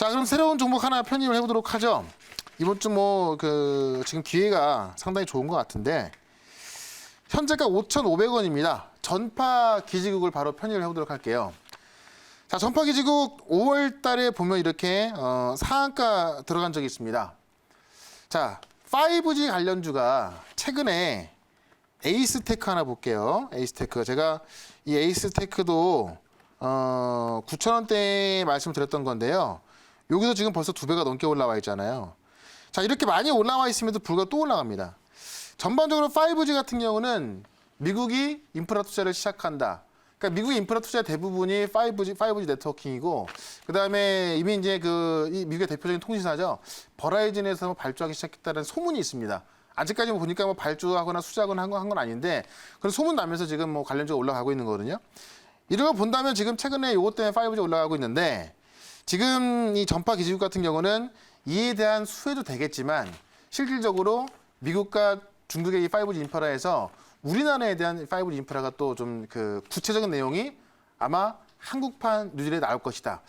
자, 그럼 새로운 종목 하나 편입을 해보도록 하죠. 이번 주 지금 기회가 상당히 좋은 것 같은데 현재가 5,500원입니다. 전파 기지국을 바로 편입을 해보도록 할게요. 자, 전파 기지국 5월 달에 보면 이렇게 상한가 들어간 적이 있습니다. 자, 5G 관련주가 최근에 에이스테크 하나 볼게요. 에이스테크. 제가 이 에이스테크도 9,000원대에 말씀드렸던 건데요. 여기서 지금 벌써 2배가 넘게 올라와 있잖아요. 자, 이렇게 많이 올라와 있음에도 불구하고 또 올라갑니다. 전반적으로 5G 같은 경우는 미국이 인프라 투자를 시작한다. 그러니까 미국의 인프라 투자 대부분이 5G 네트워킹이고, 그 다음에 이미 이제 이 미국의 대표적인 통신사죠. 버라이즌에서 발주하기 시작했다는 소문이 있습니다. 아직까지 보니까 발주하거나 수작은 한 건 아닌데, 그런 소문 나면서 지금 관련주가 올라가고 있는 거거든요. 이런 걸 본다면 지금 최근에 이것 때문에 5G 올라가고 있는데, 지금 이 전파 기지국 같은 경우는 이에 대한 수혜도 되겠지만, 실질적으로 미국과 중국의 이 5G 인프라에서 우리나라에 대한 5G 인프라가 또 좀 구체적인 내용이 아마 한국판 뉴질에 나올 것이다.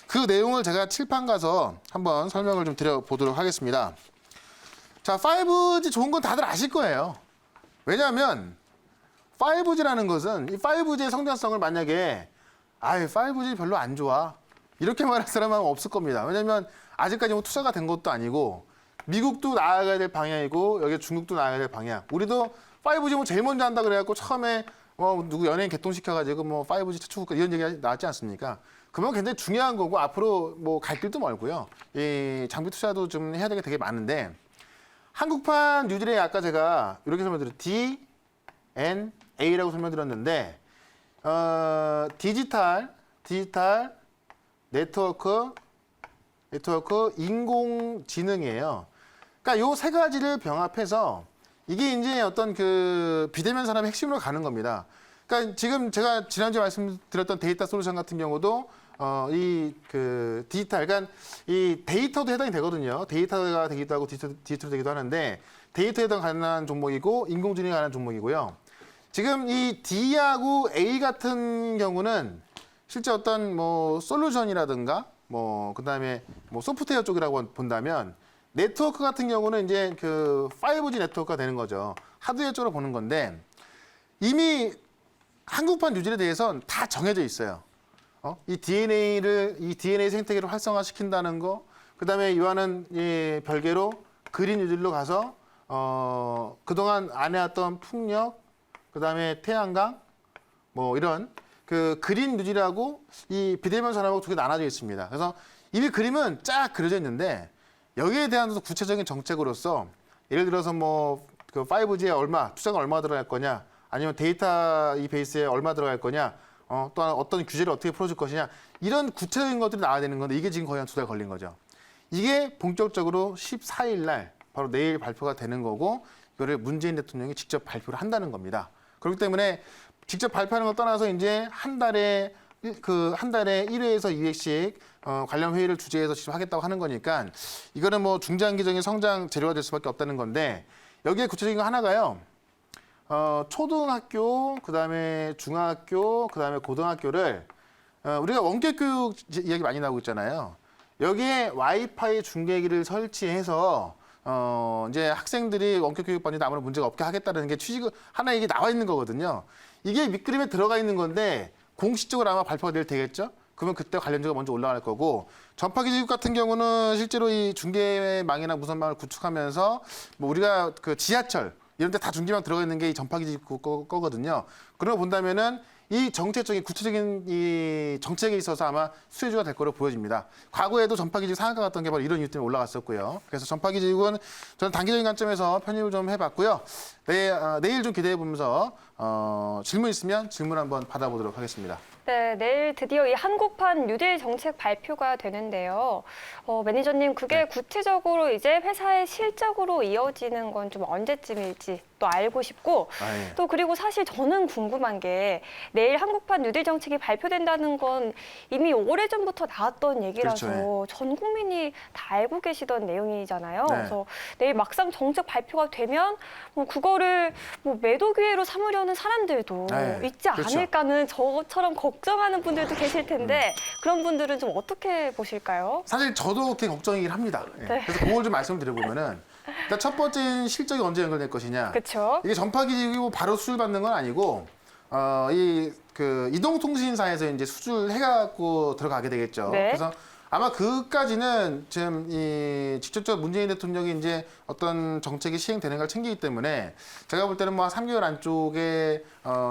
그 내용을 제가 칠판 가서 한번 설명을 좀 드려보도록 하겠습니다. 자, 5G 좋은 건 다들 아실 거예요. 왜냐하면 5G라는 것은 이 5G의 성장성을 만약에 5G 별로 안 좋아 이렇게 말할 사람은 없을 겁니다. 왜냐하면 아직까지 투자가 된 것도 아니고 미국도 나아가야 될 방향이고 여기 중국도 나아가야 될 방향. 우리도 5G 제일 먼저 한다 그래갖고 처음에 누구 연예인 개통시켜가지고 5G 최초국가 이런 얘기 나왔지 않습니까? 그건 굉장히 중요한 거고 앞으로 갈 길도 멀고요. 이 장비 투자도 좀 해야 될 게 되게 많은데 한국판 뉴질에 아까 제가 이렇게 설명드렸죠. DNA라고 설명드렸는데 디지털 네트워크 인공지능이에요. 그러니까 요 세 가지를 병합해서 이게 이제 어떤 비대면 산업의 핵심으로 가는 겁니다. 그러니까 지금 제가 지난주에 말씀드렸던 데이터 솔루션 같은 경우도 디지털, 그러니까 이 데이터도 해당이 되거든요. 데이터가 되기도 하고 디지털 되기도 하는데 데이터에 관한 종목이고 인공지능에 관한 종목이고요. 지금 이 D하고 A 같은 경우는 실제 어떤 솔루션이라든가 그다음에 소프트웨어 쪽이라고 본다면 네트워크 같은 경우는 이제 5G 네트워크가 되는 거죠. 하드웨어 쪽으로 보는 건데 이미 한국판 뉴질에 대해서는 다 정해져 있어요. 이 DNA 생태계를 활성화시킨다는 거, 그다음에 이와는 별개로 그린 뉴질로 가서 그동안 안 해왔던 풍력, 그다음에 태양광 이런 그린 뉴질하고 이 비대면 산업하고 두 개 나눠져 있습니다. 그래서 이미 그림은 쫙 그려져 있는데 여기에 대한 구체적인 정책으로서 예를 들어서 5G에 투자가 얼마 들어갈 거냐, 아니면 데이터 이 베이스에 얼마 들어갈 거냐, 또 어떤 규제를 어떻게 풀어줄 것이냐, 이런 구체적인 것들이 나와야 되는 건데 이게 지금 거의 한 2달 걸린 거죠. 이게 본격적으로 14일 날 바로 내일 발표가 되는 거고 이거를 문재인 대통령이 직접 발표를 한다는 겁니다. 그렇기 때문에 직접 발표하는 걸 떠나서 이제 한 달에 1회에서 2회씩 관련 회의를 주재해서 직접 하겠다고 하는 거니까 이거는 중장기적인 성장 재료가 될 수밖에 없다는 건데 여기에 구체적인 거 하나가요. 초등학교, 그다음에 중학교, 그다음에 고등학교를 우리가 원격 교육 이야기 많이 나오고 있잖아요. 여기에 와이파이 중계기를 설치해서 이제 학생들이 원격 교육 받는데 아무런 문제가 없게 하겠다는 게 취지가 하나 이게 나와 있는 거거든요. 이게 밑그림에 들어가 있는 건데 공식적으로 아마 발표가 되겠죠? 그러면 그때 관련주가 먼저 올라갈 거고 전파기지국 같은 경우는 실제로 이 중계망이나 무선망을 구축하면서 우리가 지하철 이런 데 다 중계망 들어가 있는 게 이 전파기지국 거거든요. 그런 거 본다면은 이 정책적인 구체적인 이 정책에 있어서 아마 수혜주가 될 거로 보여집니다. 과거에도 전파기지국 상한가 같던 게 바로 이런 이유 때문에 올라갔었고요. 그래서 전파기지국은 저는 단기적인 관점에서 편입을 좀 해봤고요. 내일 좀 기대해 보면서 질문 있으면 질문 한번 받아보도록 하겠습니다. 네, 내일 드디어 이 한국판 뉴딜 정책 발표가 되는데요. 매니저님, 그게 구체적으로 이제 회사의 실적으로 이어지는 건 좀 언제쯤일지 또 알고 싶고 아, 예. 또 그리고 사실 저는 궁금한 게 내일 한국판 뉴딜 정책이 발표된다는 건 이미 오래전부터 나왔던 얘기라서 그렇죠, 전 국민이 다 알고 계시던 내용이잖아요. 네. 그래서 내일 막상 정책 발표가 되면 뭐 그거를 뭐 매도 기회로 삼으려는 사람들도 네, 있지 그렇죠. 않을까는 저처럼 걱정하는 분들도 계실 텐데 그런 분들은 좀 어떻게 보실까요? 사실 저도 꽤 걱정이긴 합니다. 예. 네. 그래서 그걸 좀 말씀을 드려보면은 일단 첫 번째는 실적이 언제 연결될 것이냐. 그렇죠. 이게 전파기직이 뭐 바로 수출 받는 건 아니고 이 그 이동통신사에서 이제 수주를 해갖고 들어가게 되겠죠. 네. 그래서 아마 그까지는 지금 이 직접적으로 문재인 대통령이 이제 어떤 정책이 시행되는 걸 챙기기 때문에 제가 볼 때는 뭐 한 3개월 안쪽에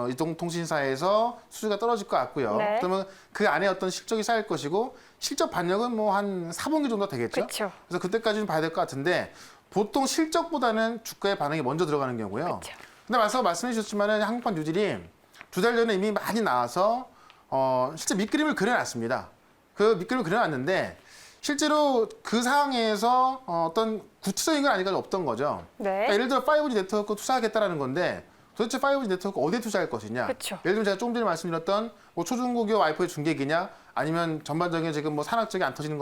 이동통신사에서 수주가 떨어질 것 같고요. 네. 그러면 그 안에 어떤 실적이 쌓일 것이고 실적 반영은 뭐 한 4분기 정도 되겠죠. 그렇죠. 그래서 그때까지는 봐야 될 것 같은데 보통 실적보다는 주가의 반응이 먼저 들어가는 경우고요. 그렇죠. 근데 말씀해 주셨지만은 한국판 뉴딜이 2달 전에 이미 많이 나와서 실제 밑그림을 그려놨습니다. 그 밑그림을 그려놨는데 실제로 그 상황에서 어떤 구체적인 건 아직까지 없던 거죠. 네. 그러니까 예를 들어 5G 네트워크 투자하겠다라는 건데 도대체 5G 네트워크 어디에 투자할 것이냐. 그쵸. 예를 들면 제가 조금 전에 말씀드렸던 뭐 초중고기업 와이파이 중계기냐 아니면 전반적인 지금 뭐 산업적이 안 터지는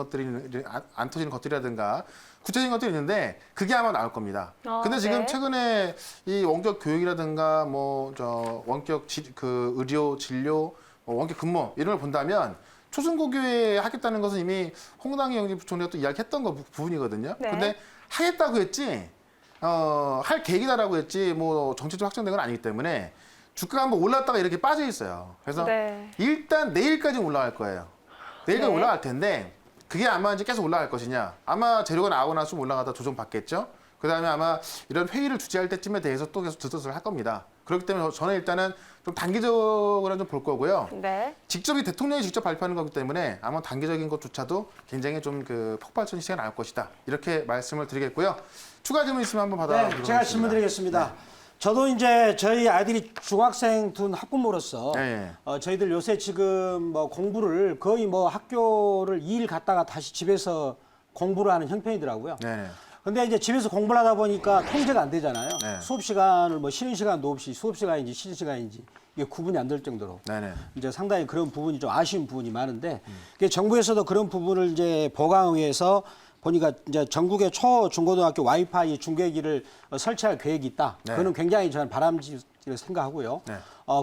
것들이라든가 구체적인 것들이 있는데 그게 아마 나올 겁니다. 근데 지금 네. 최근에 이 원격 교육이라든가 뭐 원격 그 의료 진료 원격 근무 이런 걸 본다면 초중고교에 하겠다는 것은 이미 홍당희 영진부총리가 또 이야기했던 부분이거든요. 네. 근데 하겠다고 했지 할 계획이다라고 했지 뭐 정책적으로 확정된 건 아니기 때문에 주가가 한번 올랐다가 이렇게 빠져 있어요. 그래서 네. 일단 내일까지 올라갈 거예요. 내일까지 네. 올라갈 텐데 그게 아마 이제 계속 올라갈 것이냐. 아마 재료가 나오고 나서 좀 올라가다 조정받겠죠. 그다음에 아마 이런 회의를 주재할 때쯤에 대해서 또 계속 드스스를 할 겁니다. 그렇기 때문에 저는 일단은 좀 단기적으로 좀 볼 거고요. 네. 직접이 대통령이 직접 발표하는 거기 때문에 아마 단기적인 것조차도 굉장히 좀 그 폭발적인 시간이 나올 것이다. 이렇게 말씀을 드리겠고요. 추가 질문 있으면 한번 받아보도록 네, 제가 질문 드리겠습니다. 저도 이제 저희 아이들이 중학생 둔 학부모로서 네. 저희들 요새 지금 뭐 공부를 거의 뭐 학교를 2일 갔다가 다시 집에서 공부를 하는 형편이더라고요. 네. 근데 이제 집에서 공부를 하다 보니까 통제가 안 되잖아요. 네. 수업 시간을 뭐 쉬는 시간도 없이 수업 시간인지 쉬는 시간인지 이게 구분이 안 될 정도로 네네. 이제 상당히 그런 부분이 좀 아쉬운 부분이 많은데 이게 정부에서도 그런 부분을 이제 보강하기 위해서 보니까 이제 전국의 초 중고등학교 와이파이 중계기를 설치할 계획이 있다. 네. 그거는 굉장히 저는 바람직하다고 생각하고요. 네.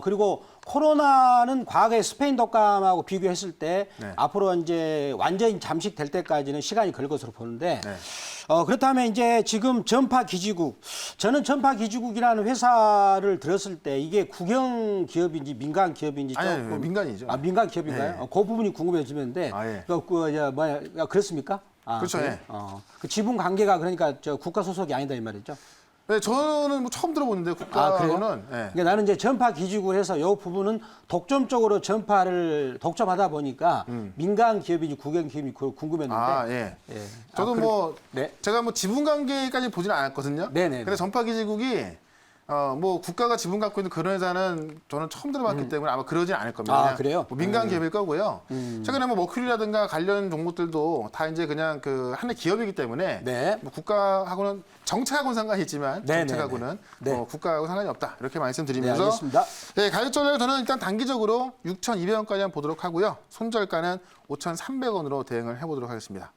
그리고 코로나는 과거에 스페인 독감하고 비교했을 때 네. 앞으로 이제 완전히 잠식될 때까지는 시간이 걸릴 것으로 보는데 네. 그렇다면 이제 지금 전파 기지국, 저는 전파 기지국이라는 회사를 들었을 때 이게 국영 기업인지 민간 기업인지 아니, 조금 민간이죠. 민간 기업인가요? 네. 그 부분이 궁금해지는데 아, 예. 그렇습니까? 그렇죠, 그래요? 예. 그 지분 관계가 그러니까 저 국가 소속이 아니다 이 말이죠. 네, 저는 뭐 처음 들어보는데 그래요? 국가로는 네. 그러니까 나는 이제 전파 기지국을 해서 이 부분은 독점적으로 전파를 독점하다 보니까 민간 기업인지 국영 기업인지 그거 궁금했는데. 아, 예. 예. 저도 뭐 네. 제가 뭐 지분 관계까지 보지는 않았거든요. 네네네. 근데 전파기지국이 뭐 국가가 지분 갖고 있는 그런 회사는 저는 처음 들어봤기 때문에 아마 그러진 않을 겁니다. 아, 그냥 그래요? 뭐 민간 기업일 거고요. 최근에 뭐 머큐리라든가 관련 종목들도 다 이제 그냥 그 하나의 기업이기 때문에 네. 뭐 국가하고는 정책하고는 상관이 있지만 네네네. 정책하고는 네. 국가하고 상관이 없다 이렇게 네, 말씀드리면서 알겠습니다. 네, 가격 전략 저는 일단 단기적으로 6,200원까지 한번 보도록 하고요. 손절가는 5,300원으로 대응을 해보도록 하겠습니다.